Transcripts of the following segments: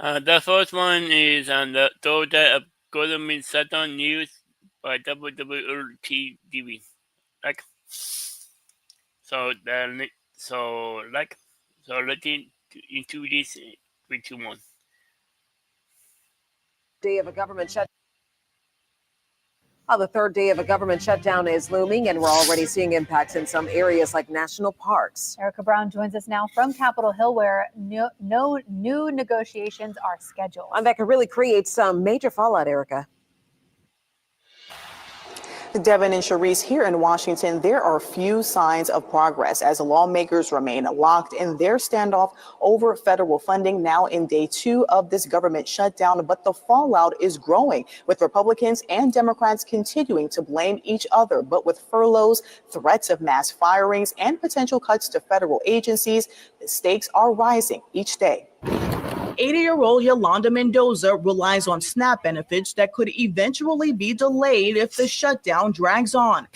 The first one is on the third day of government shutdown news by WWLTV. Like so the so let's into this 3, 2, 1. Day of a government shutdown. The third day of a government shutdown is looming, and we're already seeing impacts in some areas like national parks. Erica Brown joins us now from Capitol Hill, where no new negotiations are scheduled. And that could really create some major fallout, Erica. Devin and Sharice, here in Washington, there are few signs of progress as lawmakers remain locked in their standoff over federal funding now in day 2 of this government shutdown. But the fallout is growing, with Republicans and Democrats continuing to blame each other. But with furloughs, threats of mass firings, and potential cuts to federal agencies, the stakes are rising each day. 80-year-old Yolanda Mendoza relies on SNAP benefits that could eventually be delayed if the shutdown drags on.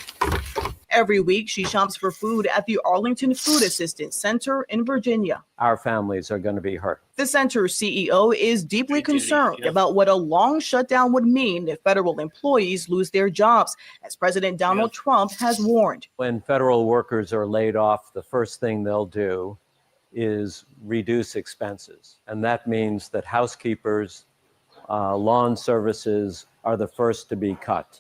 Every week, she shops for food at the Arlington Food Assistance Center in Virginia. Our families are going to be hurt. The center's CEO is deeply concerned about what a long shutdown would mean if federal employees lose their jobs, as President Donald Trump has warned. When federal workers are laid off, the first thing they'll do is reduce expenses. And that means that housekeepers, lawn services are the first to be cut.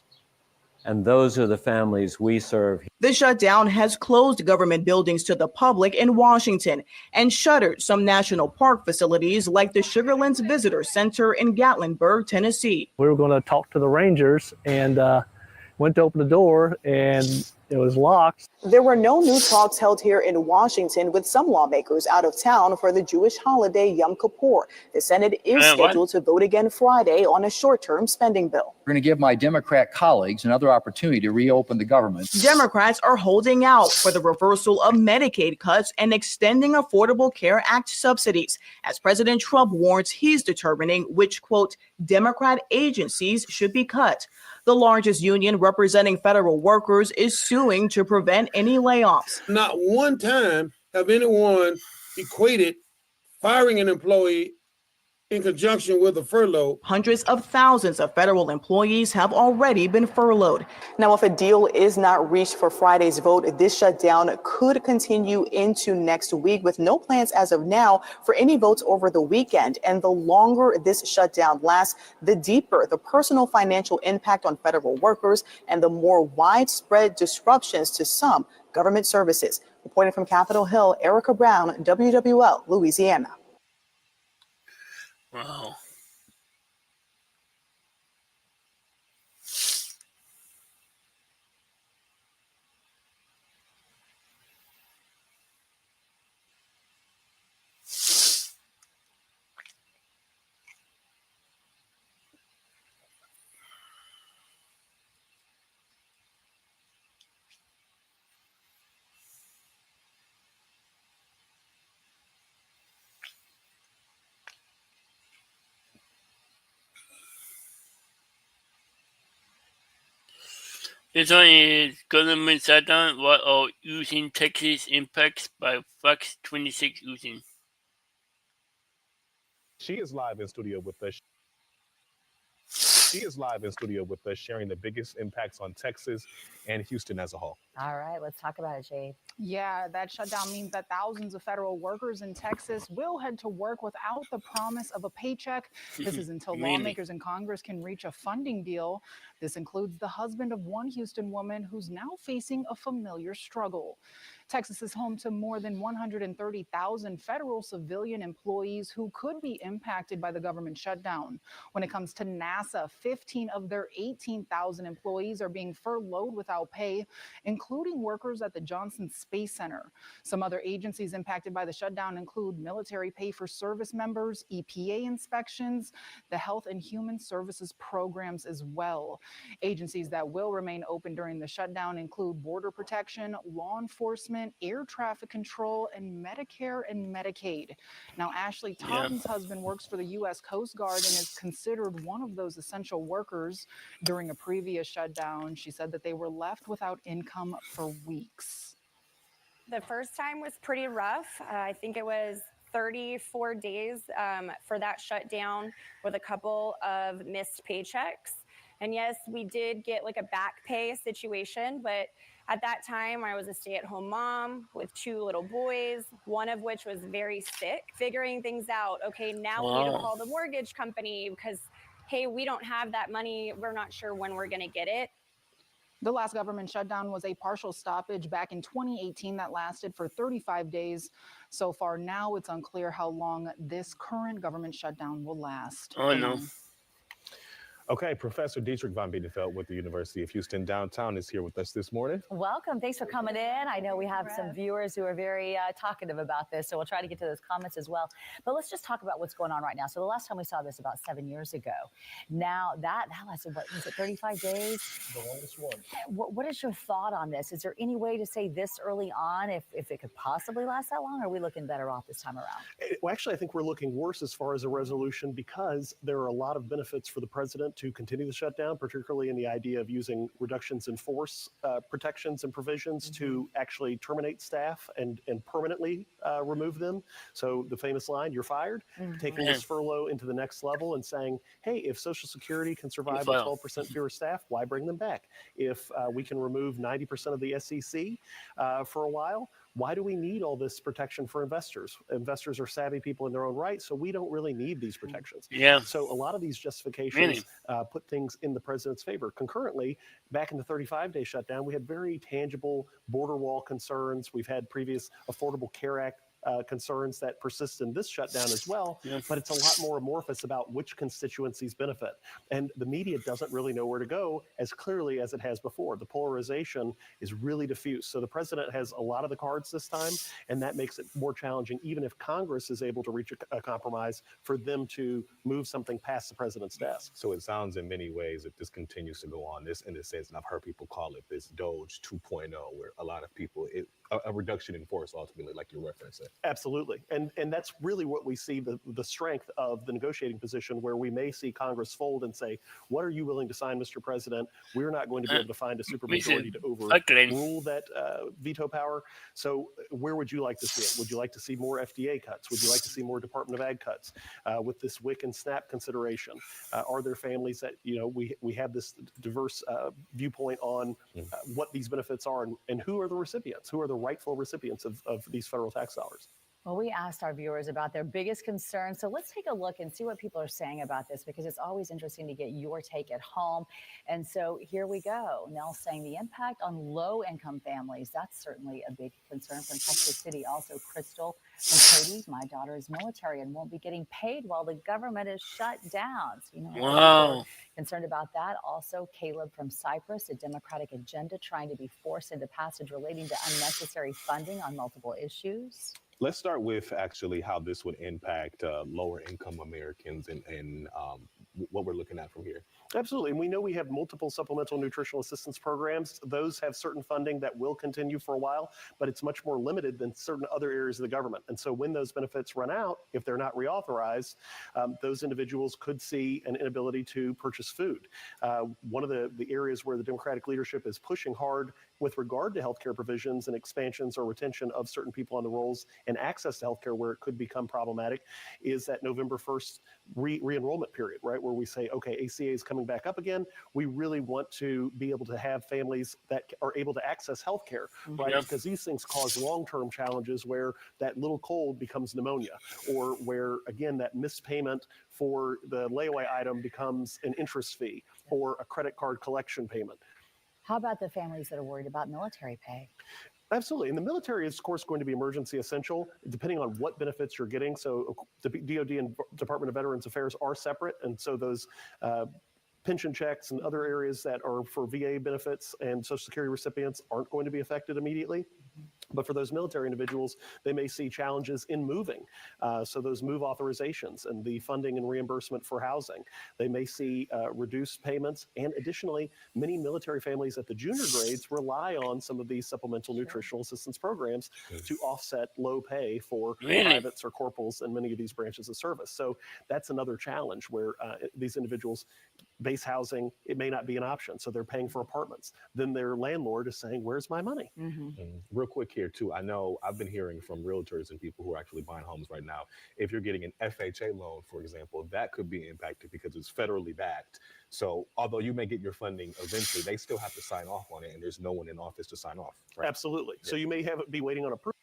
And those are the families we serve. The shutdown has closed government buildings to the public in Washington and shuttered some national park facilities like the Sugarlands Visitor Center in Gatlinburg, Tennessee. We were going to talk to the rangers and went to open the door and it was locked. There were no new talks held here in Washington, with some lawmakers out of town for the Jewish holiday Yom Kippur. The Senate is scheduled to vote again Friday on a short-term spending bill. We're going to give my Democrat colleagues another opportunity to reopen the government. Democrats are holding out for the reversal of Medicaid cuts and extending Affordable Care Act subsidies, as President Trump warns he's determining which, quote, Democrat agencies should be cut. The largest union representing federal workers is suing to prevent any layoffs. Not one time have anyone equated firing an employee in conjunction with a furlough. Hundreds of thousands of federal employees have already been furloughed. Now, if a deal is not reached for Friday's vote, this shutdown could continue into next week, with no plans as of now for any votes over the weekend. And the longer this shutdown lasts, the deeper the personal financial impact on federal workers and the more widespread disruptions to some government services. Reporting from Capitol Hill, Erica Brown, WWL, Louisiana. Wow. This one is government shutdown. What are using Texas impacts by Fox 26 using? She is live in studio with us. Sharing the biggest impacts on Texas and Houston as a whole. All right, let's talk about it, Jade. Yeah, that shutdown means that thousands of federal workers in Texas will head to work without the promise of a paycheck. This is until lawmakers in Congress can reach a funding deal. This includes the husband of one Houston woman who's now facing a familiar struggle. Texas is home to more than 130,000 federal civilian employees who could be impacted by the government shutdown. When it comes to NASA, 15 of their 18,000 employees are being furloughed without pay, including workers at the Johnson Space Center. Some other agencies impacted by the shutdown include military pay for service members, EPA inspections, the Health and Human Services programs as well. Agencies that will remain open during the shutdown include Border Protection, law enforcement, air traffic control, and Medicare and Medicaid. Now, Ashley Todd's husband works for the U.S. Coast Guard and is considered one of those essential workers. During a previous shutdown, she said that they were left without income for weeks. The first time was pretty rough. I think it was 34 days for that shutdown with a couple of missed paychecks. And yes, we did get like a back pay situation, but at that time I was a stay-at-home mom with 2 little boys, one of which was very sick. Figuring things out, okay, now we need to call the mortgage company because, hey, we don't have that money. We're not sure when we're going to get it. The last government shutdown was a partial stoppage back in 2018 that lasted for 35 days. So far now, it's unclear how long this current government shutdown will last. Oh, no. Okay, Professor Dietrich von Bienenfeld with the University of Houston Downtown is here with us this morning. Welcome. Thanks for coming in. I know we have some viewers who are very talkative about this, so we'll try to get to those comments as well. But let's just talk about what's going on right now. So the last time we saw this about 7 years ago. Now that lasted, what was it, 35 days? The longest one. What is your thought on this? Is there any way to say this early on if it could possibly last that long? Or are we looking better off this time around? Well, actually, I think we're looking worse as far as a resolution because there are a lot of benefits for the president to continue the shutdown, particularly in the idea of using reductions in force protections and provisions to actually terminate staff and permanently remove them. So the famous line, "You're fired," taking this furlough into the next level and saying, hey, if Social Security can survive with 12% fewer staff, why bring them back? If we can remove 90% of the SEC for a while, why do we need all this protection for investors? Investors are savvy people in their own right, so we don't really need these protections. Yeah. So a lot of these justifications put things in the president's favor. Concurrently, back in the 35-day shutdown, we had very tangible border wall concerns. We've had previous Affordable Care Act concerns that persist in this shutdown as well, but it's a lot more amorphous about which constituencies benefit. And the media doesn't really know where to go as clearly as it has before. The polarization is really diffuse. So the president has a lot of the cards this time, and that makes it more challenging, even if Congress is able to reach a compromise for them to move something past the president's desk. So it sounds in many ways that this continues to go on, this in a sense, and I've heard people call it this Doge 2.0, where a lot of people, a reduction in force ultimately, like you're referencing. Absolutely. And that's really what we see the strength of the negotiating position, where we may see Congress fold and say, what are you willing to sign, Mr. President? We're not going to be able to find a supermajority to overrule that veto power. So where would you like to see it? Would you like to see more FDA cuts? Would you like to see more Department of Ag cuts? With this WIC and SNAP consideration, are there families that, we have this diverse viewpoint on what these benefits are and who are the recipients? Who are the rightful recipients of these federal tax dollars? Well, we asked our viewers about their biggest concerns. So let's take a look and see what people are saying about this, because it's always interesting to get your take at home. And so here we go. Nell's saying the impact on low-income families, that's certainly a big concern from Texas City. Also, Crystal from Katie, my daughter is military and won't be getting paid while the government is shut down. So, Wow. Concerned about that. Also, Caleb from Cyprus, a Democratic agenda trying to be forced into passage relating to unnecessary funding on multiple issues. Let's start with actually how this would impact lower income Americans and what we're looking at from here. Absolutely. And we know we have multiple supplemental nutritional assistance programs. Those have certain funding that will continue for a while, but it's much more limited than certain other areas of the government. And so when those benefits run out, if they're not reauthorized, those individuals could see an inability to purchase food. One of the areas where the Democratic leadership is pushing hard with regard to healthcare provisions and expansions or retention of certain people on the rolls and access to healthcare where it could become problematic is that November 1st re-enrollment period, right? Where we say, okay, ACA is coming back up again. We really want to be able to have families that are able to access healthcare, right? Because these things cause long-term challenges where that little cold becomes pneumonia, or where, again, that missed payment for the layaway item becomes an interest fee or a credit card collection payment. How about the families that are worried about military pay? Absolutely. And the military is, of course, going to be emergency essential, depending on what benefits you're getting. So the DOD and Department of Veterans Affairs are separate. And so those pension checks and other areas that are for VA benefits and Social Security recipients aren't going to be affected immediately. But for those military individuals, they may see challenges in moving. So those move authorizations and the funding and reimbursement for housing, they may see reduced payments. And additionally, many military families at the junior grades rely on some of these supplemental nutritional assistance programs to offset low pay for privates or corporals in many of these branches of service. So that's another challenge where these individuals base housing, it may not be an option. So they're paying for apartments. Then their landlord is saying, where's my money? Real quick here too, I know I've been hearing from realtors and people who are actually buying homes right now, if you're getting an FHA loan, for example, that could be impacted because it's federally backed. So although you may get your funding eventually, they still have to sign off on it, and there's no one in office to sign off. Right? Absolutely. So you may be waiting on approval.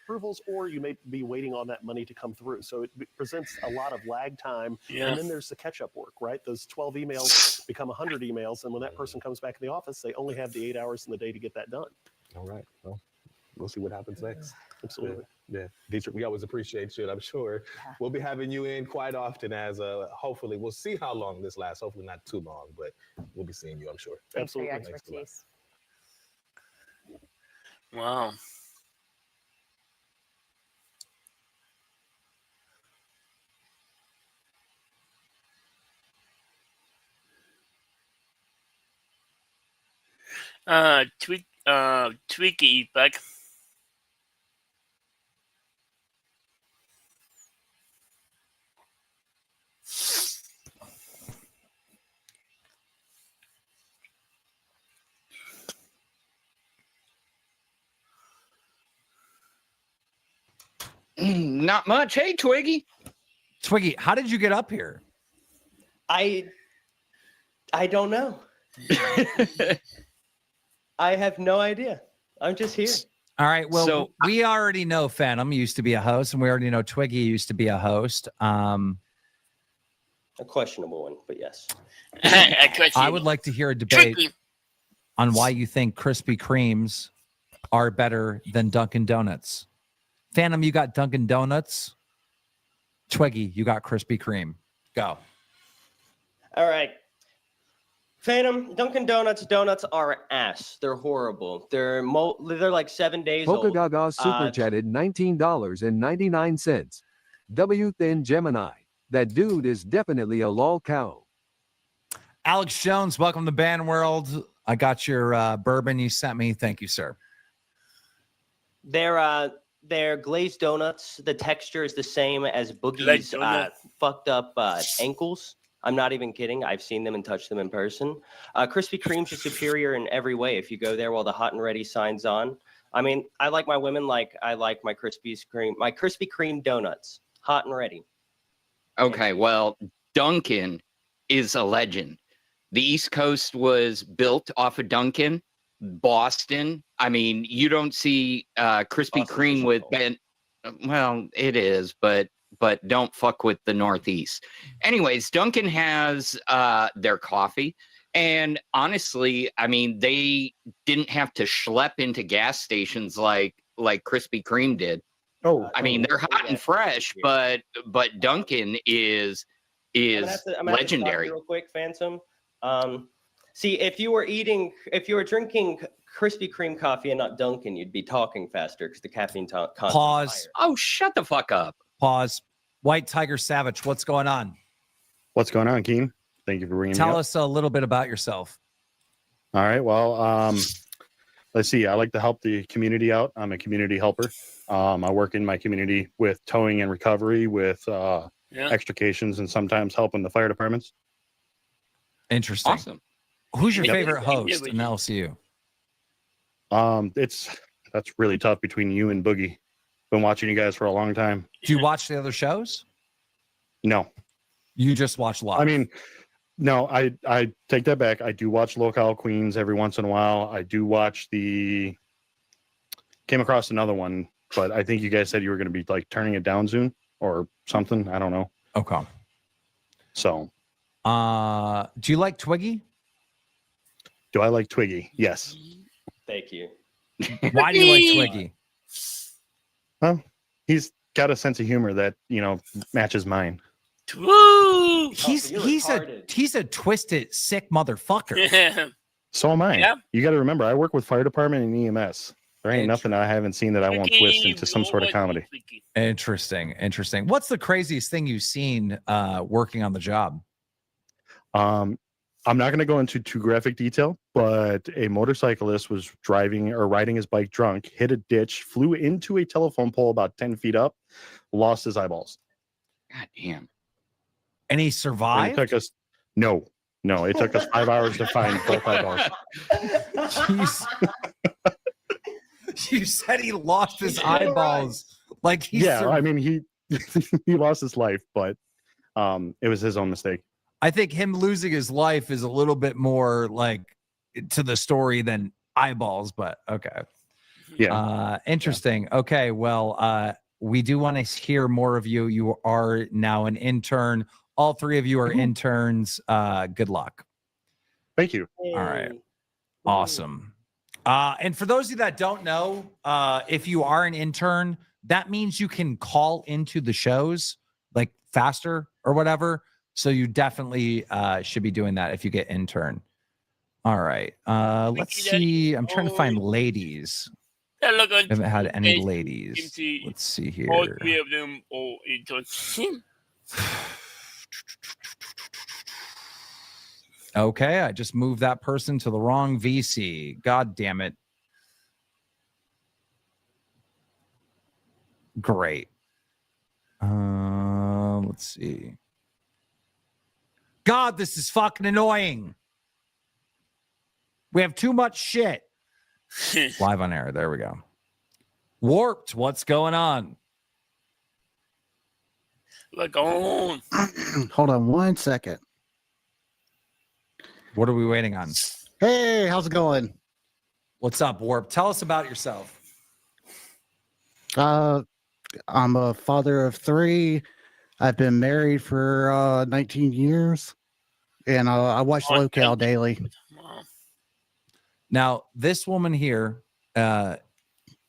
Approvals, or you may be waiting on that money to come through. So it presents a lot of lag time. Yeah. And then there's the catch-up work, right? Those 12 emails become 100 emails. And when that person comes back in the office, they only have the 8 hours in the day to get that done. All right. Well, we'll see what happens next. Absolutely. Yeah. Dietrich, we always appreciate you, and I'm sure we'll be having you in quite often as hopefully we'll see how long this lasts. Hopefully not too long, but we'll be seeing you, I'm sure. Thanks for your Absolutely. expertise. Wow. Tweaky is back. Not much. Hey, Twiggy. Twiggy, how did you get up here? I don't know. I have no idea. I'm just here. All right. Well, we already know Phantom used to be a host, and we already know Twiggy used to be a host. A questionable one, but yes. I would like to hear a debate on why you think Krispy Kremes are better than Dunkin' Donuts. Phantom, you got Dunkin' Donuts. Twiggy, you got Krispy Kreme. Go. All right. Phantom, Dunkin' Donuts are ass. They're horrible. They're like 7 days Polka old. Gaga super chatted $19.99. W Thin Gemini. That dude is definitely a Lolcow. Alex Jones, welcome to Band World. I got your bourbon you sent me. Thank you, sir. They're glazed donuts. The texture is the same as Boogie's fucked up ankles. I'm not even kidding. I've seen them and touched them in person. Krispy Kreme's are superior in every way. If you go there while the hot and ready sign's on. I mean, I like my women like I like my Krispy Kreme donuts, hot and ready. Okay, well, Dunkin' is a legend. The East Coast was built off of Dunkin'. Boston. I mean, you don't see Krispy Kreme with Ben. Well, it is, but don't fuck with the Northeast. Anyways, Dunkin' has their coffee. And honestly, I mean, they didn't have to schlep into gas stations like Krispy Kreme did. Oh, I mean, they're hot and fresh, but Dunkin' is I'm gonna have to stop you legendary. real quick, Phantom. See, if you were drinking Krispy Kreme coffee and not Dunkin', you'd be talking faster because the caffeine content is Pause. Oh, shut the fuck up. Pause. White Tiger Savage, what's going on? What's going on, Keen? Thank you for bringing me Tell up. us a little bit about yourself. All right. Well, let's see. I like to help the community out. I'm a community helper. I work in my community with towing and recovery, with extrications, and sometimes helping the fire departments. Interesting. Awesome. Who's your Yep. favorite host in LCU? That's really tough between you and Boogie. Been watching you guys for a long time. Do you watch the other shows? No. You just watch live? I mean, no, I take that back. I do watch Lolcow Queens every once in a while. I do watch came across another one, but I think you guys said you were going to be like turning it down soon or something. I don't know. Okay. So. Do you like Twiggy? Do I like Twiggy? Yes. Thank you. Why do you like Twiggy? Well, he's got a sense of humor that, matches mine. Woo! He's a twisted, sick motherfucker. So am I. Yeah. You got to remember, I work with fire department and EMS. There ain't nothing I haven't seen that I won't twist into some sort of comedy. Interesting. What's the craziest thing you've seen working on the job? I'm not going to go into too graphic detail, but a motorcyclist was driving or riding his bike drunk, hit a ditch, flew into a telephone pole about 10 feet up, lost his eyeballs. God damn. And he survived? It took us, no, it took us 5 hours to find both eyeballs. Jeez. You said he lost his eyeballs. Like I mean, he lost his life, but it was his own mistake. I think him losing his life is a little bit more like to the story than eyeballs, but okay. Yeah. Interesting. Yeah. Okay. Well, we do want to hear more of you. You are now an intern. All three of you are interns. Good luck. Thank you. All right. Awesome. And for those of you that don't know, if you are an intern, that means you can call into the shows like faster or whatever. So you definitely should be doing that if you get intern. All right. Let's see. I'm trying to find ladies. Yeah, look, I haven't had any ladies. Let's see here. All three of them are interns. Okay, I just moved that person to the wrong VC. God damn it. Great. Let's see. God, this is fucking annoying. We have too much shit. Live on air. There we go. Warped. What's going on? Look on. Hold on 1 second. What are we waiting on? Hey, how's it going? What's up, Warp? Tell us about yourself. I'm a father of 3. I've been married for 19 years, and I watch Lolcow daily. Now, this woman here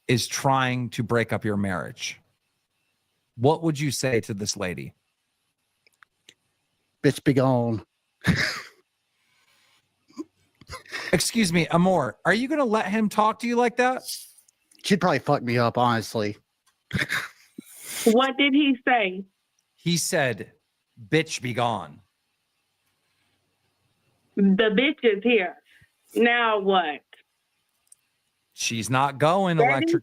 is trying to break up your marriage. What would you say to this lady? Bitch, be gone. Excuse me, Amor, are you going to let him talk to you like that? She'd probably fuck me up, honestly. What did he say? He said, bitch, be gone. The bitch is here. Now what? She's not going electric.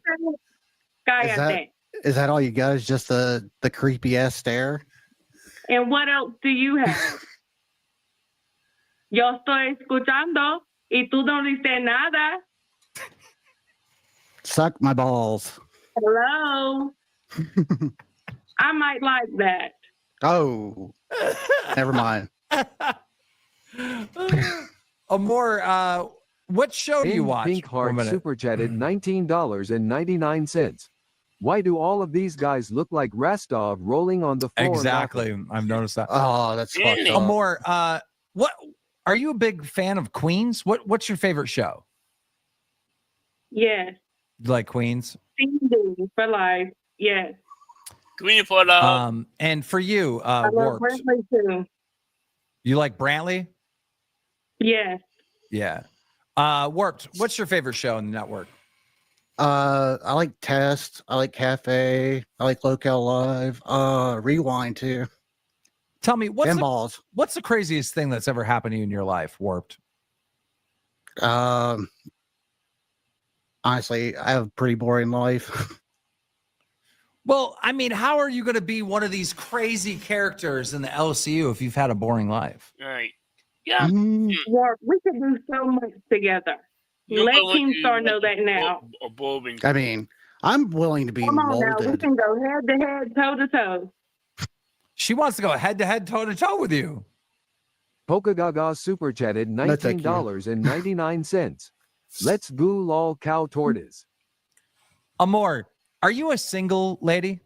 Is that all you got? Is just the creepy ass stare? And what else do you have? Yo estoy escuchando y tú no dices nada. Suck my balls. Hello. I might like that. Oh. Never mind. Amor, what show do you And watch? Pink Heart 1 minute. super chatted $19.99. Why do all of these guys look like Rostov rolling on the floor? Exactly. I've noticed that. Oh, that's fucked up. Amor, what are you a big fan of Queens? What's your favorite show? Yes. You like Queens? Cindy for life. Yes. Queen for love. And for you, I love Warped. Brantley too. You like Brantley? Yes. Yeah. Warped. What's your favorite show on the network? I like Test. I like Cafe. I like Lolcow Live. Rewind too. Tell me Pinballs. what's the craziest thing that's ever happened to you in your life, Warped? Honestly, I have a pretty boring life. Well, I mean, how are you going to be one of these crazy characters in the LCU if you've had a boring life? Right. Yeah. Warp, we could do so much together. Let Keemstar know that now. I mean, I'm willing to be Come on now, we molded. can go head to head, toe to toe. She wants to go head to head, toe to toe with you. Polka Gaga super chatted No, thank you. $19.99. Let's go Lolcow tortoise. Amor, are you a single lady?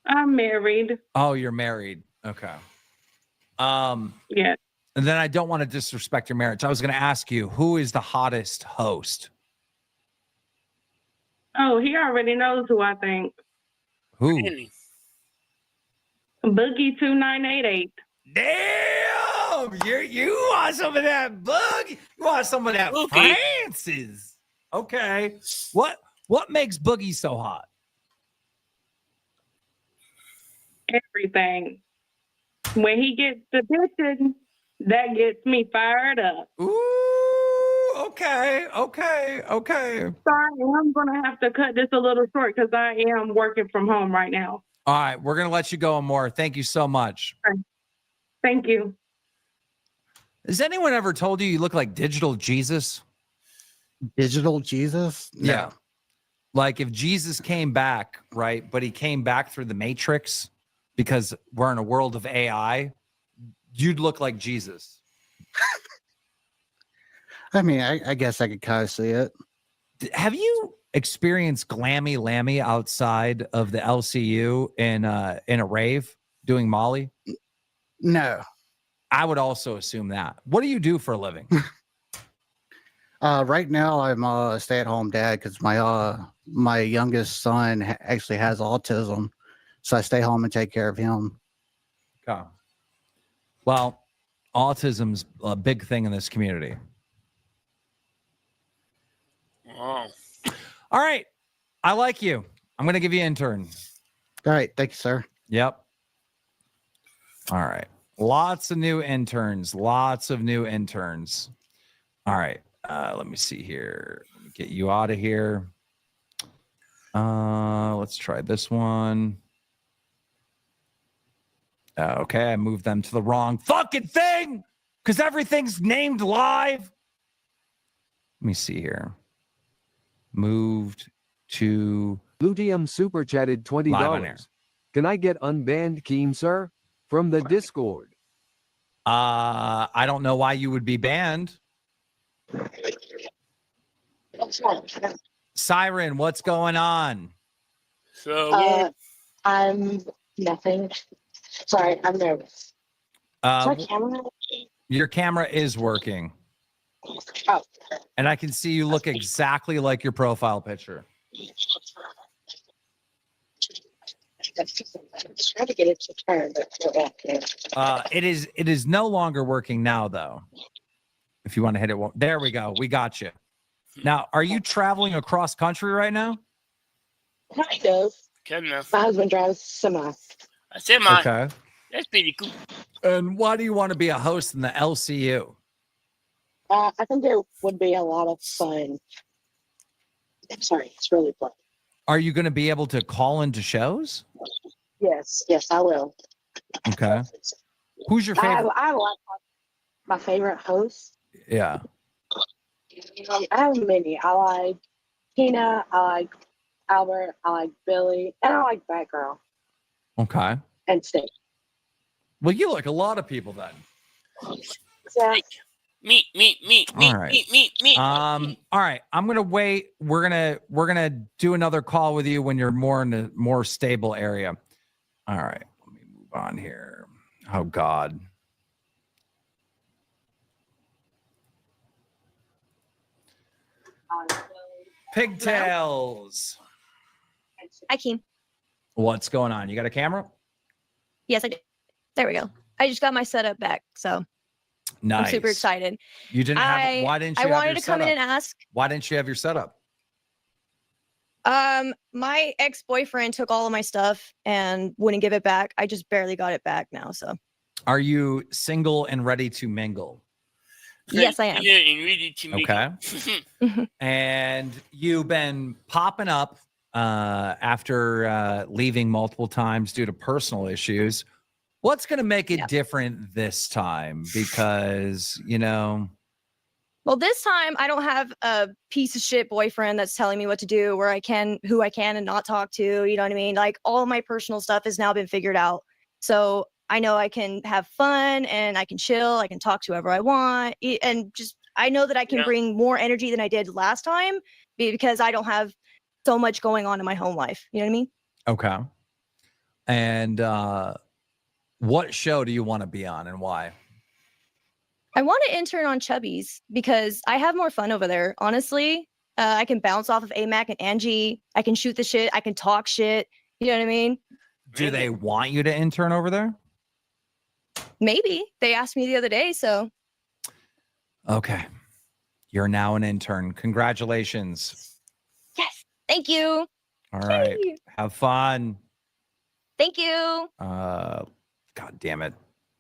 I'm married. Oh, you're married. Okay. Yeah. And then I don't want to disrespect your marriage. I was going to ask you, who is the hottest host? Oh, he already knows who I think. Who? Boogie 2988. Damn, you want some of that bug? You want some of that Francis? Okay. What makes Boogie so hot? Everything. When he gets to pitching, that gets me fired up. Ooh, okay. Sorry, I'm going to have to cut this a little short because I am working from home right now. All right, we're going to let you go, Amor. Thank you so much. Okay. Thank you. Has anyone ever told you look like digital Jesus? Digital Jesus? No. Yeah. Like if Jesus came back, right? But he came back through the Matrix because we're in a world of AI, you'd look like Jesus. I mean, I guess I could kind of see it. Have you experienced Glammy Lammy outside of the LCU in a rave doing Molly? No. I would also assume that. What do you do for a living? Right now, I'm a stay-at-home dad because my youngest son actually has autism, so I stay home and take care of him. Okay. Well, autism's a big thing in this community. Oh. All right. I like you. I'm going to give you an intern. All right. Thank you, sir. Yep. All right. Lots of new interns. Lots of new interns. All right. Let me see here. Let me get you out of here. Let's try this one. Okay. I moved them to the wrong fucking thing because everything's named live. Let me see here. Moved to Lutium super chatted $20. Can I get unbanned Keem, sir? From the Discord. I don't know why you would be banned. Siren, what's going on? So I'm nothing. Sorry, I'm nervous. Is my camera? Your camera is working. Oh. And I can see you look exactly like your profile picture. I'm trying to get it to turn, but it's not back there. It is no longer working now, though. If you want to hit it, there we go. We got you. Now, are you traveling across country right now? Kind of. My husband drives semi. A semi. Okay. That's pretty cool. And why do you want to be a host in the LCU? I think it would be a lot of fun. I'm sorry, it's really fun. Are you going to be able to call into shows? Yes, I will. Okay. Who's your favorite? I have a lot of my favorite hosts. Yeah. I have many. I like Tina, I like Albert, I like Billy, and I like Batgirl Okay. and Steve. Well, you like a lot of people then. Yeah. Me. All right. All right. I'm gonna wait. We're gonna do another call with you when you're more in a more stable area. All right. Let me move on here. Oh God. Pigtails. Hi, Keem. What's going on? You got a camera? Yes, I do. There we go. I just got my setup back, so Nice. I'm super excited. You didn't have. Why didn't you? I have wanted your to come in setup? and ask. Why didn't you have your setup? My ex-boyfriend took all of my stuff and wouldn't give it back. I just barely got it back now, so. Are you single and ready to mingle? Yes, I am. Yeah, and ready to make Okay. And you've been popping up after leaving multiple times due to personal issues. What's going to make it different this time? Because, Well, this time I don't have a piece of shit boyfriend that's telling me what to do, who I can and not talk to. You know what I mean? Like all of my personal stuff has now been figured out. So I know I can have fun and I can chill. I can talk to whoever I want. And just, I know that I can bring more energy than I did last time because I don't have so much going on in my home life. You know what I mean? Okay. And what show do you want to be on and why? I want to intern on Chubby's because I have more fun over there. Honestly, I can bounce off of AMAC and Angie. I can shoot the shit. I can talk shit. You know what I mean? Do they want you to intern over there? Maybe. They asked me the other day, so. Okay. You're now an intern. Congratulations. Yes. Thank you. All right. Yay. Have fun. Thank you. God damn it.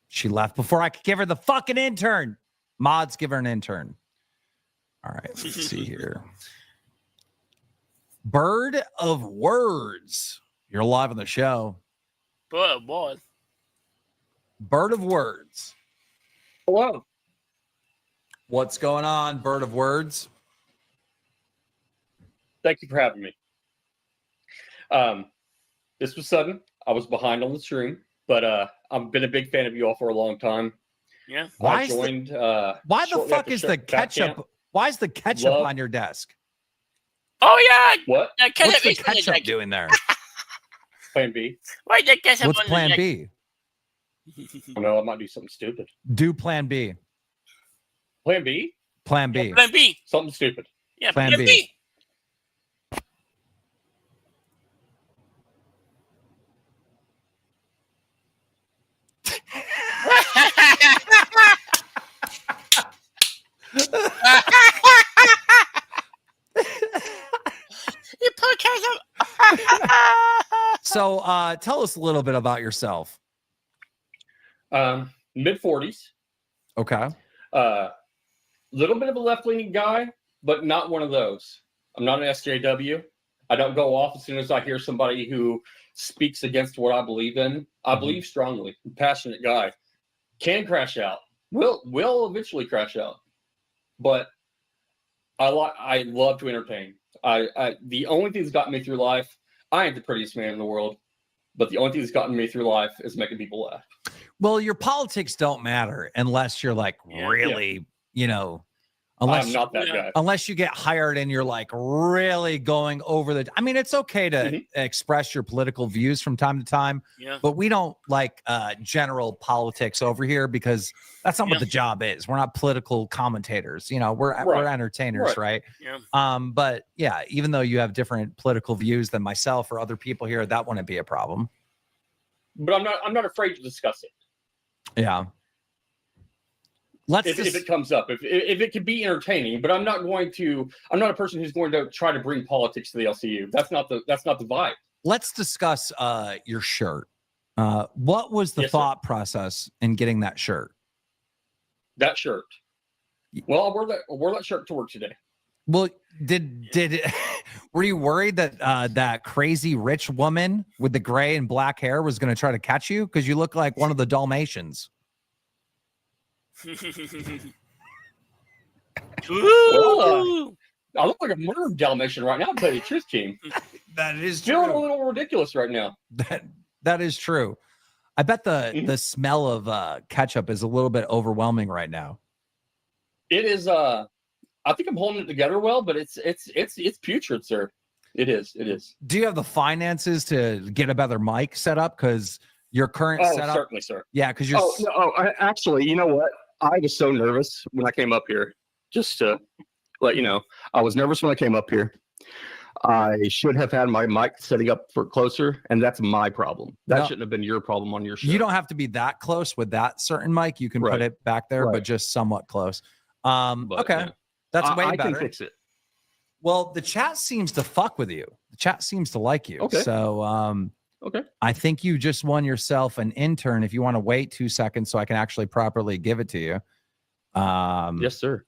She left before I could give her the fucking intern. Mods, give her an intern. All right, let's see here. Bird of Words. You're live on the show. Boy. Bird of Words. Hello. What's going on, Bird of Words? Thank you for having me. This was sudden. I was behind on the stream, but I've been a big fan of you all for a long time. Yeah. Why I joined. Why the fuck is the ketchup? Why is the ketchup on your desk? Oh yeah. What? What's the ketchup doing there? Plan B. Why the ketchup What's on the Plan neck? B? No, I might do something stupid. Do Plan B. Plan B. Plan B. Plan B. Something stupid. Yeah. Plan B. You put ketchup. So tell us a little bit about yourself. Mid 40s. Okay. Little bit of a left-leaning guy, but not one of those. I'm not an SJW. I don't go off as soon as I hear somebody who speaks against what I believe in. I believe strongly. I'm a passionate guy. Can crash out. Will eventually crash out. But I love to entertain. The only thing that's gotten me through life, I ain't the prettiest man in the world, but the only thing that's gotten me through life is making people laugh. Well, your politics don't matter unless you're like really, unless I'm not that guy. Unless you get hired and you're like really going over the. I mean, it's okay to express your political views from time to time, but we don't like general politics over here because that's not what the job is. We're not political commentators. We're entertainers, right? Yeah. But yeah, even though you have different political views than myself or other people here, that wouldn't be a problem. But I'm not afraid to discuss it. Yeah. If it comes up, if it can be entertaining, but I'm not a person who's going to try to bring politics to the LCU. That's not the vibe. Let's discuss your shirt. What was the thought process in getting that shirt? That shirt. Well, I wore that shirt to work today. Well, were you worried that that crazy rich woman with the gray and black hair was going to try to catch you? Because you look like one of the Dalmatians. Well, I look like a murdered Dalmatian right now, to tell you the truth, team. That is feeling a little ridiculous right now. That is true. I bet the smell of ketchup is a little bit overwhelming right now. It is. I think I'm holding it together well, but it's putrid, sir. It is. Do you have the finances to get a better mic set up? Because your current setup. Certainly, sir. Yeah, because you're. Actually, you know what? I was so nervous when I came up here. Just to let you know, I was nervous when I came up here. I should have had my mic setting up for closer, and that's my problem. That shouldn't have been your problem on your show. You don't have to be that close with that certain mic. You can put it back there, but just somewhat close. Okay, that's way better. I can fix it. Well, the chat seems to fuck with you. The chat seems to like you. Okay. So, okay. I think you just won yourself an intern. If you want to wait 2 seconds so I can actually properly give it to you. Yes, sir.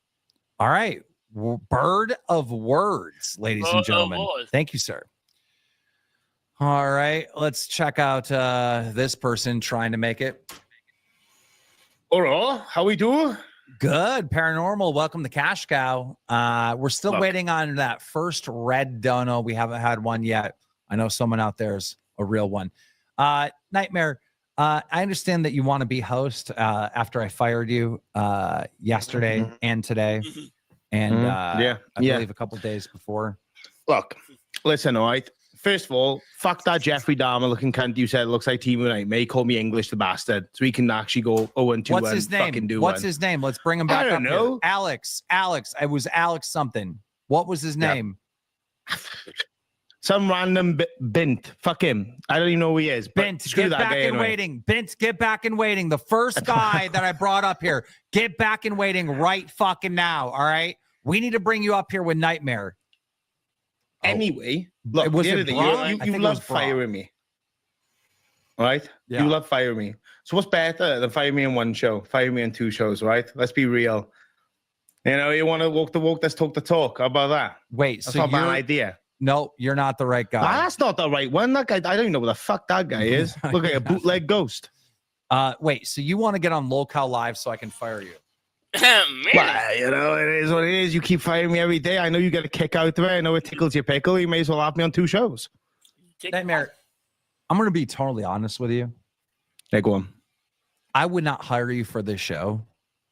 All right. Bird of words, ladies and gentlemen. Thank you, sir. All right. Let's check out this person trying to make it. Hello. How we do? Good. Paranormal. Welcome to Cash Cow. We're still waiting on that first red dono. We haven't had one yet. I know someone out there is a real one. Nightmare, I understand that you want to be host after I fired you yesterday and today. And I believe a couple days before. Look, listen, all right. First of all, fuck that Jeffrey Dahmer looking cunt you said looks like Timo Nightmare. He called me English the bastard. So he can actually go 0-2 What's and his name? fucking do What's one. his name? Let's bring him back I don't up know. here. Alex. It was Alex something. What was his name? Some random bint. Fuck him. I don't even know who he is. Bint, get back in waiting. Bint, get back in waiting. The first guy that I brought up here, get back in waiting right fucking now. All right. We need to bring you up here with Nightmare. Anyway, look, was the other it day, Braun? you love firing me. Right? Yeah. You love firing me. So what's better than firing me in one show? Fire me in 2 shows, right? Let's be real. You know, you want to walk the walk, let's talk the talk. How about that? Wait, that's so not a bad you're- idea. No, you're not the right guy. Nah, that's not the right one. That guy, I don't even know what the fuck that guy is. Look like a bootleg ghost. Wait, so you want to get on Lolcow Live so I can fire you? Well, you know, it is what it is. You keep firing me every day. I know you get a kick out of it. I know it tickles your pickle. You may as well have me on 2 shows. Nightmare, I'm going to be totally honest with you. Yeah, go on. I would not hire you for this show.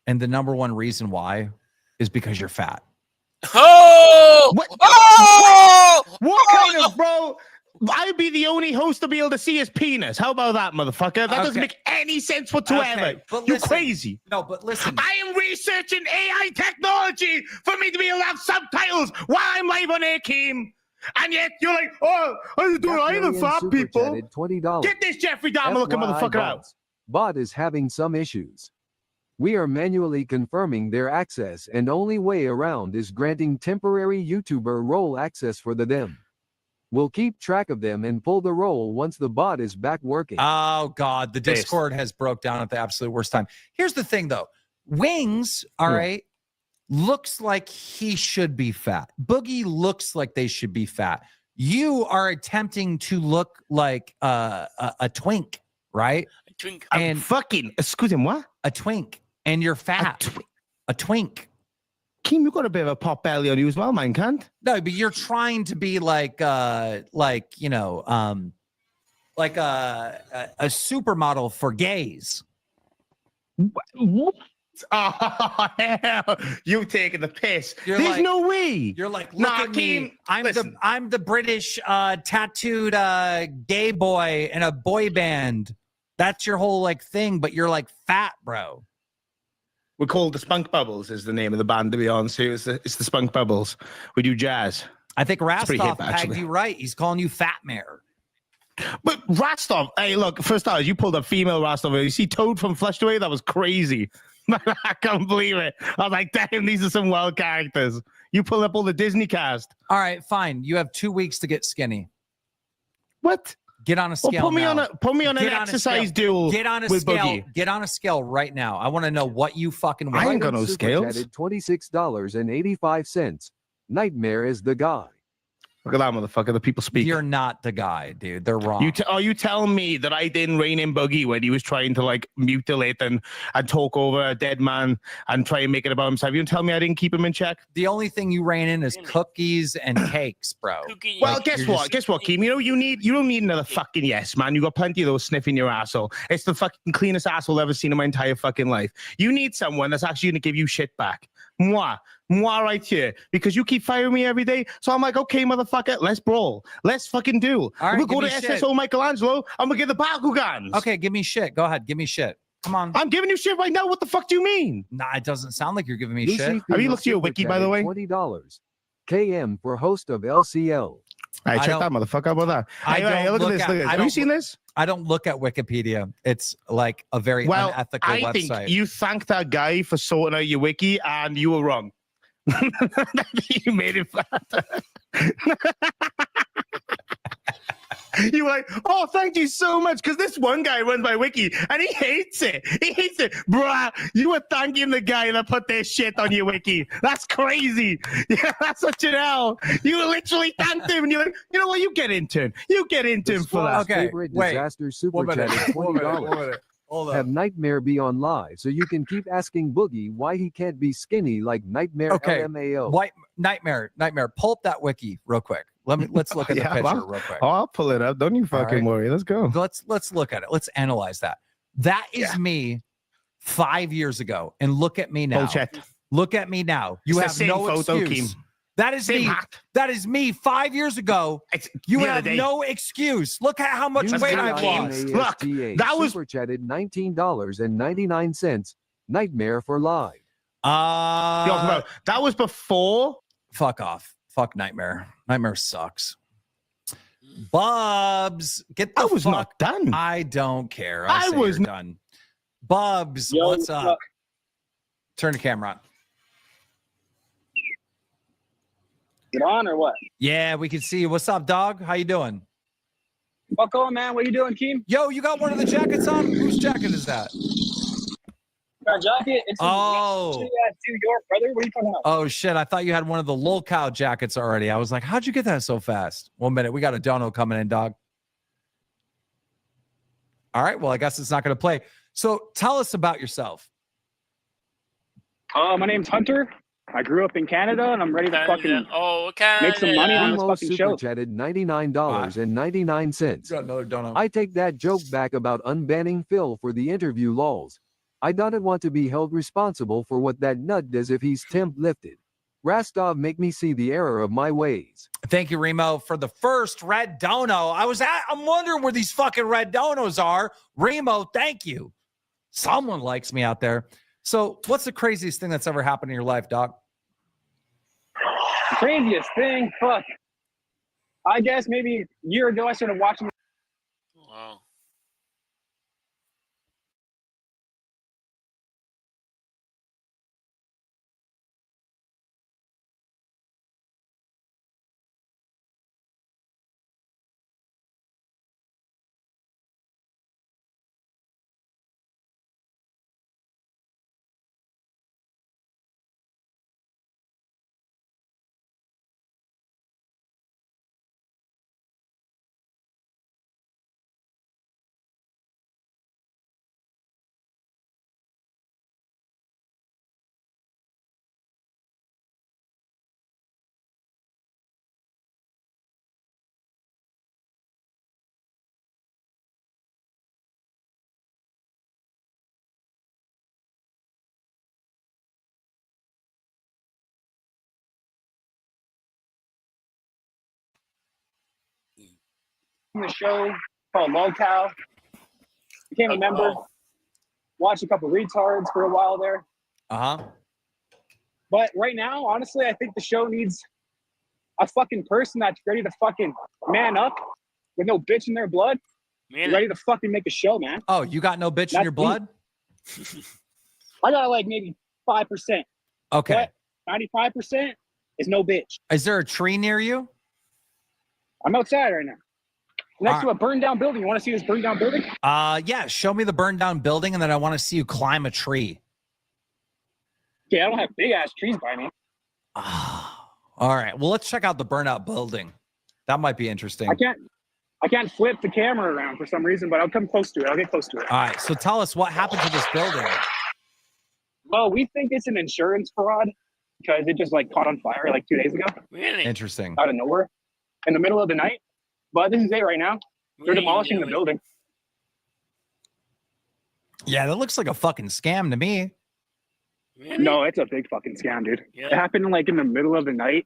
And the number one reason why is because you're fat. Oh! What kind of bro? I'd be the only host to be able to see his penis. How about that, motherfucker? That doesn't make any sense whatsoever. Okay, but You're listen. crazy. No, but listen. I am researching AI technology for me to be able to have subtitles while I'm live on air, Keem. And yet you're like, oh, I do I the fat people. $20. Get this Jeffrey Dahmer looking FYI, motherfucker out. Bot is having some issues. We are manually confirming their access, and only way around is granting temporary YouTuber role access for them. We'll keep track of them and pull the role once the bot is back working. Oh, God. The Discord has broke down at the absolute worst time. Here's the thing, though. Wings, all right, looks like he should be fat. Boogie looks like they should be fat. You are attempting to look like a twink, right? A twink. And fucking, excuse me, what? A twink. And you're fat. A twink. Keem, you got a bit of a pot belly on you as well, man, can't? No, but you're trying to be like a supermodel for gays. What? Oh, hell. You taking the piss. You're There's like- no way. You're like, look at me. I'm the British tattooed gay boy in a boy band. That's your whole like thing, but you're like fat, bro. We're called the Spunk Bubbles is the name of the band, to be honest. It's the Spunk Bubbles. We do jazz. I think It's pretty Rastov hip, pegged actually. you right. He's calling you fat mare. But Rastov, hey, look, first off, you pulled a female Rastov. You see Toad from Flushed Away? That was crazy. I can't believe it. I was like, damn, these are some wild characters. You pulled up all the Disney cast. All right, fine. You have 2 weeks to get skinny. What? Get on a scale. Well, put me now. on an Get exercise scale. duel Get on a with scale. Boogie. Get on a scale right now. I want to know what you fucking weigh. I ain't got no Super scales. chatted $26.85. Nightmare is the guy. Look at that motherfucker. The people speak. You're not the guy, dude. They're wrong. You telling me that I didn't rein in Boogie when he was trying to like mutilate and talk over a dead man and try and make it about himself? You tell me I didn't keep him in check? The only thing you rein in is cookies and cakes, bro. Well, Like, guess what? Guess what, Keem? You don't need another fucking yes, man. You got plenty of those sniffing your asshole. It's the fucking cleanest asshole I've ever seen in my entire fucking life. You need someone that's actually gonna give you shit back. Moi right here, because you keep firing me every day. So I'm like, okay, motherfucker, let's brawl. Let's fucking do. All right, we'll go to give me shit. SSO Michelangelo and we'll get the Bakugans. Okay, give me shit. Go ahead, give me shit. Come on. I'm giving you shit right now. What the fuck do you mean? Nah, it doesn't sound like you're giving me Lucy shit. Have you looked at your wiki, by the way? $20. KM for host of LCL. All right, check that motherfucker. How about that? Hey, look at this. Look at this. Have you seen this? I don't look at Wikipedia. It's like a very unethical I website. think you thanked that guy for sorting out your wiki, and you were wrong. You made it flat. You were like, oh, thank you so much, because this one guy runs my wiki, and he hates it. He hates it. Bruh, you were thanking the guy that put their shit on your wiki. That's crazy. Yeah, that's such an L. You literally thanked him, and you're like, you know what? You get into him. You get into him for that. Favorite disaster super chat is $20. Hold Have Nightmare be on live so you can keep asking Boogie why he can't be skinny like Nightmare LMAO. White Nightmare, pull up that wiki real quick. Let's look at the picture real quick. Oh, I'll pull it up. Don't you fucking worry. Let's go. Let's look at it. Let's analyze that. That is me 5 years ago, and look at me now. Bullshit. Look at me now. You It's the have same no photo, excuse. Keem. That is Same me. hat. That is me 5 years ago. You the other have day. no excuse. Look at how much weight I've lost. Look, that was super chatted $19.99. Nightmare for live. That was before. Fuck off. Fuck Nightmare. Nightmare sucks. Bubs, get the I was fuck. not done. I don't care. I was you're done. Bubs, what's up? Turn the camera on. Get on or what? Yeah, we can see you. What's up, dog? How you doing? Fuck on, man. What you doing, Keem? Yo, you got one of the jackets on? Whose jacket is that? Got a jacket? It's Oh. to York, brother. What are you talking about? Oh shit! I thought you had one of the Lolcow jackets already. I was like, how'd you get that so fast? 1 minute, we got a dono coming in, dog. All right, well, I guess it's not going to play. So tell us about yourself. My name's Hunter. I grew up in Canada, and I'm ready to fucking make some money on this Primo fucking super show. chatted $99.99. Got another dono. I take that joke back about unbanning Phil for the interview lols. I don't want to be held responsible for what that nut does if he's temp lifted. Rastov make me see the error of my ways. Thank you, Remo, for the first red dono. I'm wondering where these fucking red donos are. Remo, thank you. Someone likes me out there. So what's the craziest thing that's ever happened in your life, dog? Craziest thing? Fuck. I guess maybe a year ago I started watching. Wow. The show called Lolcow. I can't remember. Watched a couple retards for a while there. But right now, honestly, I think the show needs a fucking person that's ready to fucking man up with no bitch in their blood. Ready to fucking make a show, man. Oh, you got no bitch in your blood? I got like maybe 5%. Okay. But 95% is no bitch. Is there a tree near you? I'm outside right now. Next to a burned down building. You want to see this burned down building? Yeah, show me the burned down building, and then I want to see you climb a tree. Okay, I don't have big ass trees by me. All right. Well, let's check out the burnout building. That might be interesting. I can't flip the camera around for some reason, but I'll come close to it. I'll get close to it. All right. So tell us what happened to this building. Well, we think it's an insurance fraud because it just like caught on fire like 2 days ago. Really? Interesting. Out of nowhere, in the middle of the night. But this is it right now. They're demolishing the building. Yeah, that looks like a fucking scam to me. Really? No, it's a big fucking scam, dude. Yeah. It happened like in the middle of the night,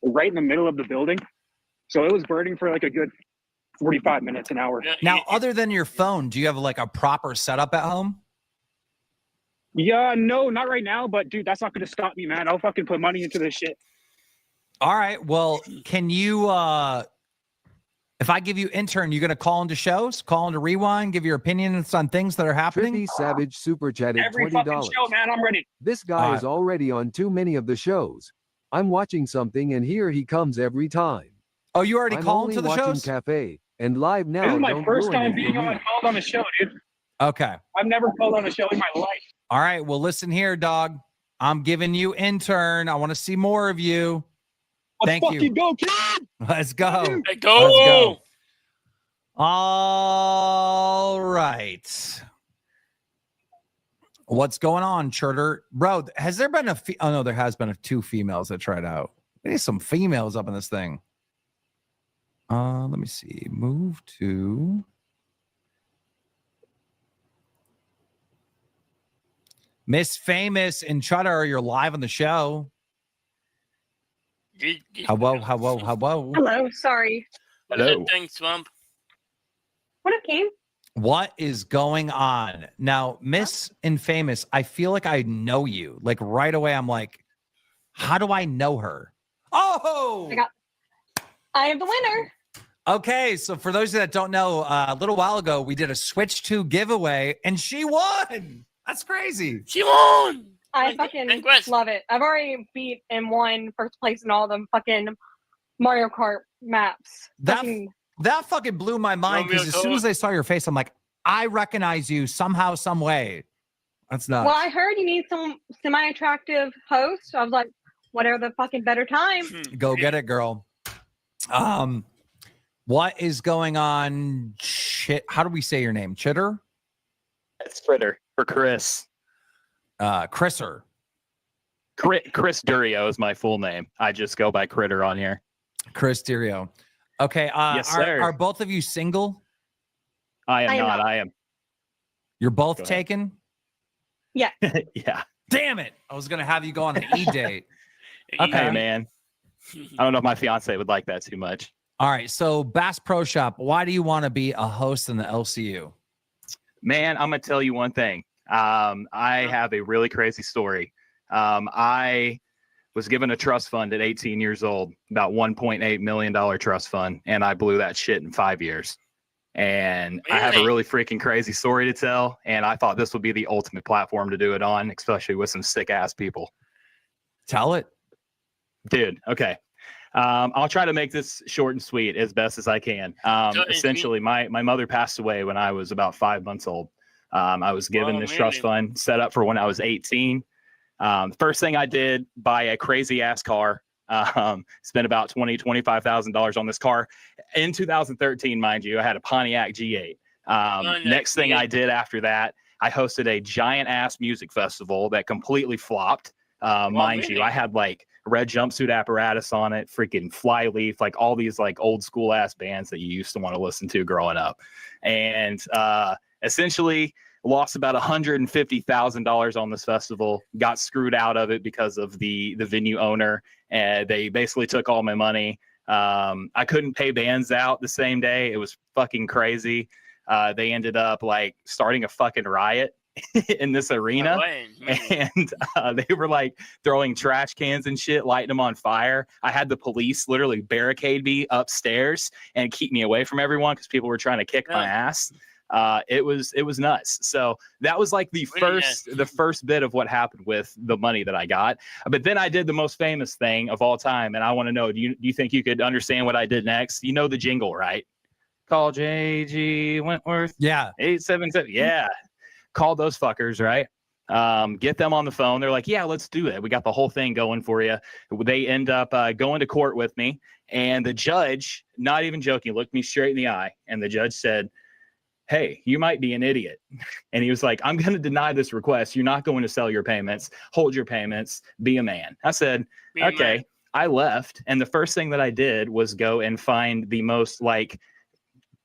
right in the middle of the building. So it was burning for like a good 45 minutes, an hour. Now, other than your phone, do you have like a proper setup at home? Yeah, no, not right now. But dude, that's not going to stop me, man. I'll fucking put money into this shit. All right. Well, can you, if I give you intern, you going to call into shows, call into Rewind, give your opinions on things that are happening? Trippy Savage super chatted Every $20. fucking show, man. I'm ready. This guy is already on too many of the shows. I'm watching something and here he comes every time. Oh, you already I'm called only to the watching shows? Cafe and live now. This is my Don't first ruin time it being for me. called on a show, dude. Okay. I've never called on a show in my life. All right. Well, listen here, dog. I'm giving you intern. I want to see more of you. Thank you. Go, kid. Let's go. Let's go. Let's go. All right. What's going on, Churter? Bro, has there been oh, no, there has been two females that tried out. We need some females up in this thing. Let me see. Move to Miss Famous and Chudder. You're live on the show. Hello. Hello, sorry. Hello. Thanks, Swamp. What up, Cam? What is going on now, Miss Infamous? I feel like I know you. Like right away, I'm like, how do I know her? Oh, I am the winner. okay. So for those that don't know, a little while ago we did a Switch 2 giveaway, and she won. That's crazy. She won. I fucking love it. I've already beat and won first place in all them fucking Mario Kart maps. That fucking blew my mind because as soon as I saw your face, I'm like, I recognize you somehow, some way. That's nuts. Well, I heard you need some semi-attractive host. I was like, whatever the fucking better time. Go get it, girl. What is going on? How do we say your name? Chitter? It's Fritter or Chris. Chrisser. Chris Durio is my full name. I just go by Critter on here. Chris Durio. Okay. Yes, sir. Are both of you single? I am not. I am. You're both taken? Yeah. Yeah. Damn it. I was going to have you go on an E-date. Okay. Hey, man. I don't know if my fiance would like that too much. All right. So Bass Pro Shop, why do you want to be a host in the LCU? Man, I'm going to tell you one thing. I have a really crazy story. I was given a trust fund at 18 years old, about $1.8 million trust fund, and I blew that shit in 5 years. And I have a really freaking crazy story to tell, and I thought this would be the ultimate platform to do it on, especially with some sick-ass people. Tell it. Dude, okay. I'll try to make this short and sweet as best as I can. Essentially, my mother passed away when I was about 5 months old. I was given this trust fund set up for when I was 18. First thing I did, buy a crazy ass car. Spent about $25,000 on this car. In 2013, mind you, I had a Pontiac G8. Next thing I did after that, I hosted a giant ass music festival that completely flopped. Mind you, I had like red jumpsuit apparatus on it, freaking Flyleaf, like all these like old school ass bands that you used to want to listen to growing up. And essentially lost about $150,000 on this festival, got screwed out of it because of the venue owner. And they basically took all my money. I couldn't pay bands out the same day. It was fucking crazy. They ended up like starting a fucking riot in this arena, and they were like throwing trash cans and shit, lighting them on fire. I had the police literally barricade me upstairs and keep me away from everyone because people were trying to kick my ass. It was nuts. So that was like the first bit of what happened with the money that I got. But then I did the most famous thing of all time, and I want to know, do you think you could understand what I did next? You know the jingle, right? Call JG Wentworth. Yeah. 877. Yeah. Called those fuckers, right? Get them on the phone. They're like, yeah, let's do it. We got the whole thing going for you. They end up going to court with me. And the judge, not even joking, looked me straight in the eye. And the judge said, hey, you might be an idiot. And he was like, I'm going to deny this request. You're not going to sell your payments. Hold your payments. Be a man. I said, okay. I left. And the first thing that I did was go and find the most like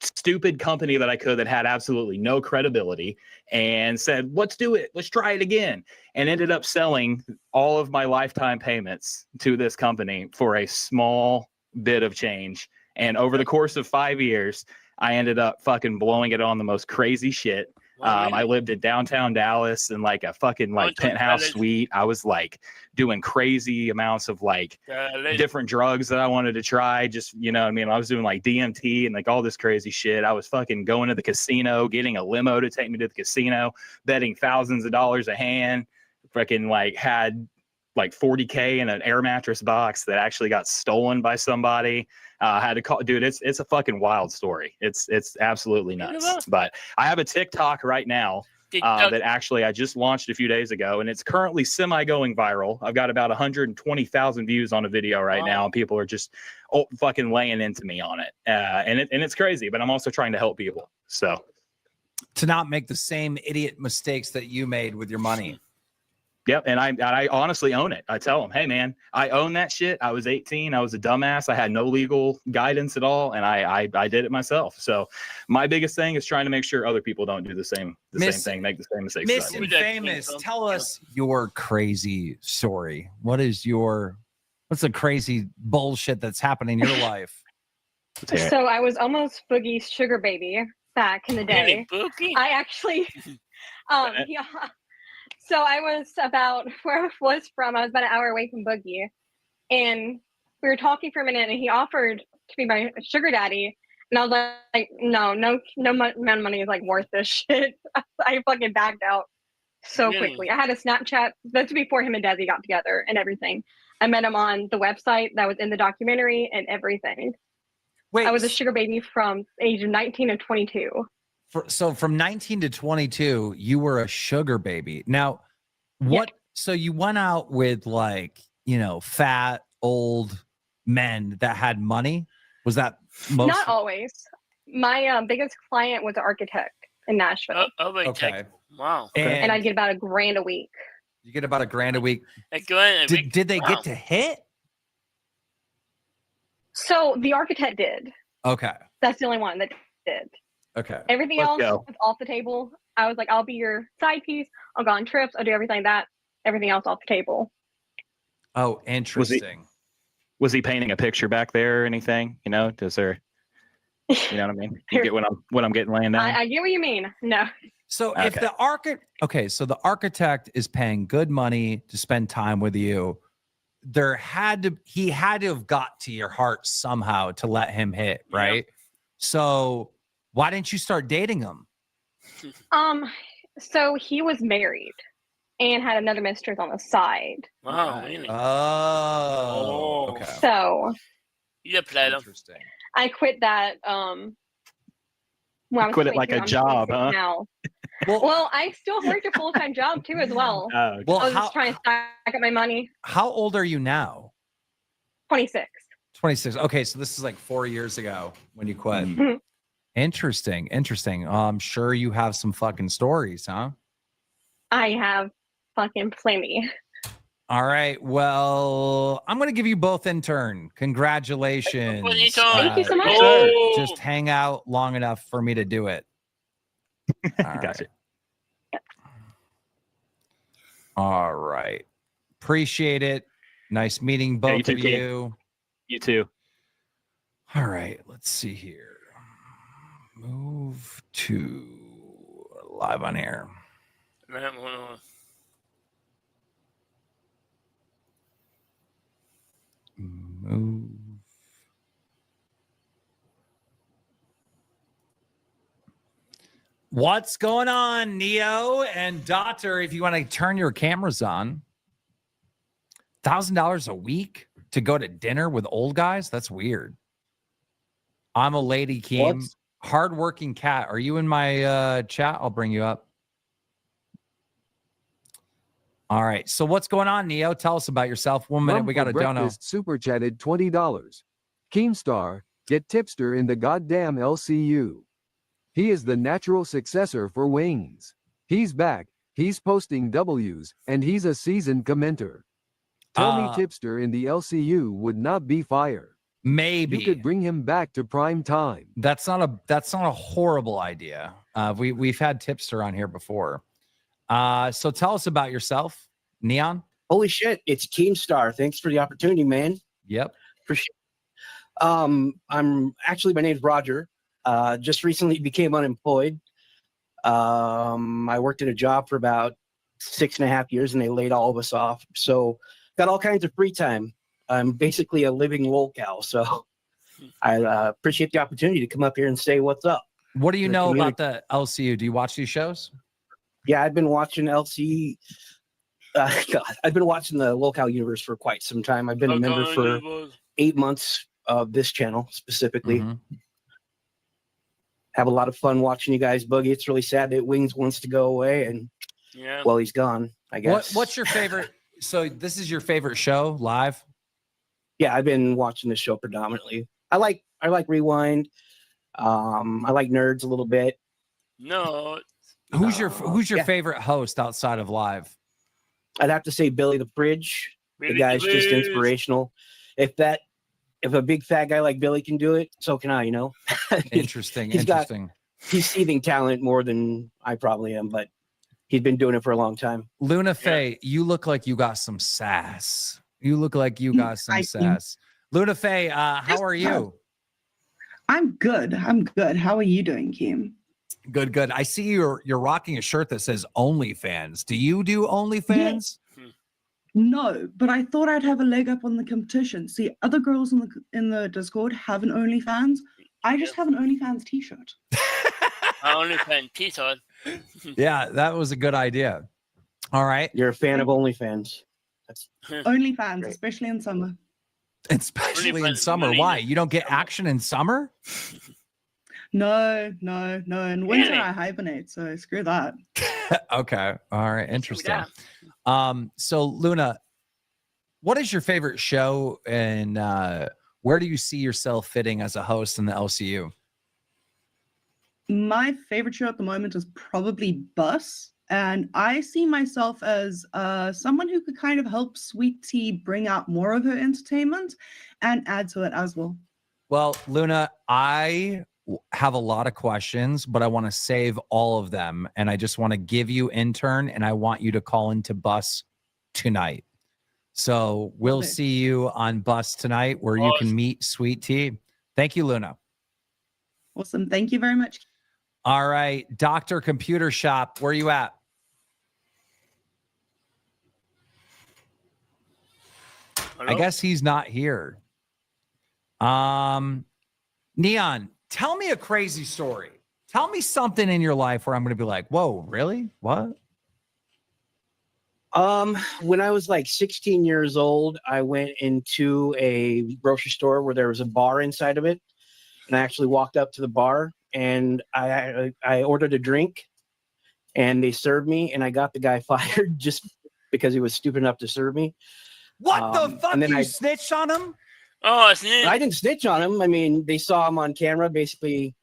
stupid company that I could that had absolutely no credibility and said, let's do it. Let's try it again. And ended up selling all of my lifetime payments to this company for a small bit of change. And over the course of 5 years, I ended up fucking blowing it on the most crazy shit. I lived in downtown Dallas in like a fucking like penthouse suite. I was like doing crazy amounts of like different drugs that I wanted to try. Just, you know what I mean? I was doing like DMT and like all this crazy shit. I was fucking going to the casino, getting a limo to take me to the casino, betting thousands of dollars a hand. Freaking like had like 40K in an air mattress box that actually got stolen by somebody. Had to call, dude. It's a fucking wild story. It's absolutely nuts. But I have a TikTok right now that actually I just launched a few days ago, and it's currently going viral. I've got about 120,000 views on a video right now, and people are just fucking laying into me on it. And it's crazy, but I'm also trying to help people. So to not make the same idiot mistakes that you made with your money. Yep, and I honestly own it. I tell them, hey man, I own that shit. I was 18. I was a dumbass. I had no legal guidance at all, and I did it myself. So my biggest thing is trying to make sure other people don't do the same thing, make the same mistakes. Miss and Famous, tell us your crazy story. What's the crazy bullshit that's happening in your life? So I was almost Boogie's sugar baby back in the day. Really, Boogie? I actually, yeah. So I was about where I was from. I was about an hour away from Boogie, and we were talking for a minute, and he offered to be my sugar daddy, and I was like, no amount of money is like worth this shit. I fucking backed out so quickly. I had a Snapchat. That's before him and Desi got together and everything. I met him on the website that was in the documentary and everything. Wait, I was a sugar baby from age of 19 to 22. So from 19 to 22, you were a sugar baby. Now, what? Yeah. So you went out with like, fat old men that had money. Was that most? Not always. My biggest client was an architect in Nashville. Okay. Wow. And I'd get about $1,000 a week. You get about $1,000 a week. Did they get to hit? So the architect did. Okay. That's the only one that did. Okay. Everything else was off the table. I was like, I'll be your side piece. I'll go on trips. I'll do everything everything else off the table. Oh, interesting. Was he painting a picture back there or anything? Does there, you know what I mean? You get what I'm getting laying down? I get what you mean. No. So if the architect is paying good money to spend time with you, he had to have got to your heart somehow to let him hit, right? Yeah. So why didn't you start dating him? So he was married and had another mistress on the side. Wow, really? Oh, okay. So you played him. Interesting. I quit that. When I was quit it like a job, huh? Now. Well, I still worked a full-time job too, as well. Okay. I was just trying to stack up my money. How old are you now? 26. 26. Okay, so this is like 4 years ago when you quit. Mm-hmm. Interesting. I'm sure you have some fucking stories, huh? I have fucking plenty. All right. Well, I'm going to give you both in turn. Congratulations. Thank you so much. Just hang out long enough for me to do it. Gotcha. All right. Appreciate it. Nice meeting both of you. You too. All right. Let's see here. Move to live on air. Move. What's going on, Neo and Daughter? If you want to turn your cameras on, $1,000 a week to go to dinner with old guys? That's weird. I'm a lady, Keem. Hardworking cat. Are you in my chat? I'll bring you up. All right. So what's going on, Neo? Tell us about yourself. 1 minute. Rum We got for a dono. breakfast super chatted $20. Keemstar, get tipster in the goddamn LCU. He is the natural successor for Wings. He's back, he's posting W's, and he's a seasoned commenter. Tell me tipster in the LCU would not be fire. Maybe. You could bring him back to prime time. That's not a horrible idea. We've had tipster on here before. So tell us about yourself, Neon. Holy shit, it's Keemstar. Thanks for the opportunity, man. Yep. Appreciate it. I'm actually, my name's Roger. Just recently became unemployed. I worked at a job for about 6.5 years and they laid all of us off. So got all kinds of free time. I'm basically a living lolcow. So I appreciate the opportunity to come up here and say what's up. What do you know about the LCU? Do you watch these shows? Yeah, I've been watching LC. God, I've been watching the Lolcow universe for quite some time. I've been a member for 8 months of this channel specifically. Have a lot of fun watching you guys boogie. It's really sad that Wings wants to go away, and well, he's gone. I guess. What's your favorite? So this is your favorite show live? Yeah, I've been watching this show predominantly. I like Rewind. I like Nerds a little bit. No. Who's your favorite host outside of live? I'd have to say Billy the Fridge. Billy The guy's the just Fridge. inspirational. If a big fat guy like Billy can do it, so can I, you know? Interesting. He's seething talent more than I probably am, but he's been doing it for a long time. Luna Faye, you look like you got some sass. You look like you got some sass. Luna Faye, how are you? I'm good. How are you doing, Kim? Good. I see you're rocking a shirt that says OnlyFans. Do you do OnlyFans? No, but I thought I'd have a leg up on the competition. See, other girls in the Discord have an OnlyFans. I just have an OnlyFans t-shirt. OnlyFans t-shirt. Yeah, that was a good idea. All right. You're a fan of OnlyFans. OnlyFans, especially in summer. Especially in summer. Why? You don't get action in summer? No. In winter I hibernate, so screw that. Okay. All right. Interesting. So Luna, what is your favorite show and where do you see yourself fitting as a host in the LCU? My favorite show at the moment is probably Bus. And I see myself as someone who could kind of help Sweet Tea bring out more of her entertainment and add to it as well. Well, Luna, I have a lot of questions, but I want to save all of them. And I just want to give you intern and I want you to call into Bus tonight. So we'll see you on Bus tonight where you can meet Sweet Tea. Thank you, Luna. Awesome. Thank you very much. All right. Dr. Computer Shop, where are you at? Hello? I guess he's not here. Neon, tell me a crazy story. Tell me something in your life where I'm going to be like, whoa, really? What? When I was like 16 years old, I went into a grocery store where there was a bar inside of it. And I actually walked up to the bar and I ordered a drink and they served me and I got the guy fired just because he was stupid enough to serve me. What the fuck? And then you snitched on him? Oh, snitch. I didn't snitch on him. I mean, they saw him on camera, basically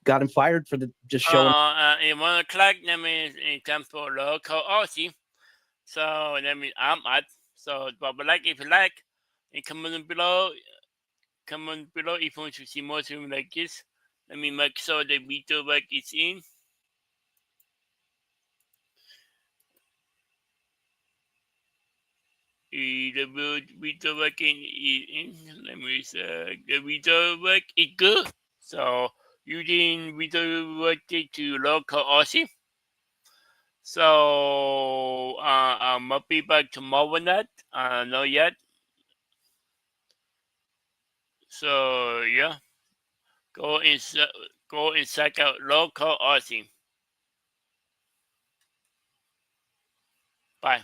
got him fired for just showing. At 1 o'clock, that means it comes for local RC. So that means I'm at. So, but like if you like, and comment below if you want to see more streams like this. Let me make sure the video back is in. The video back in. Let me say the video back is good. So using video back to local RC. So I might be back tomorrow night. I don't know yet. So yeah, go and check out local RC. Bye.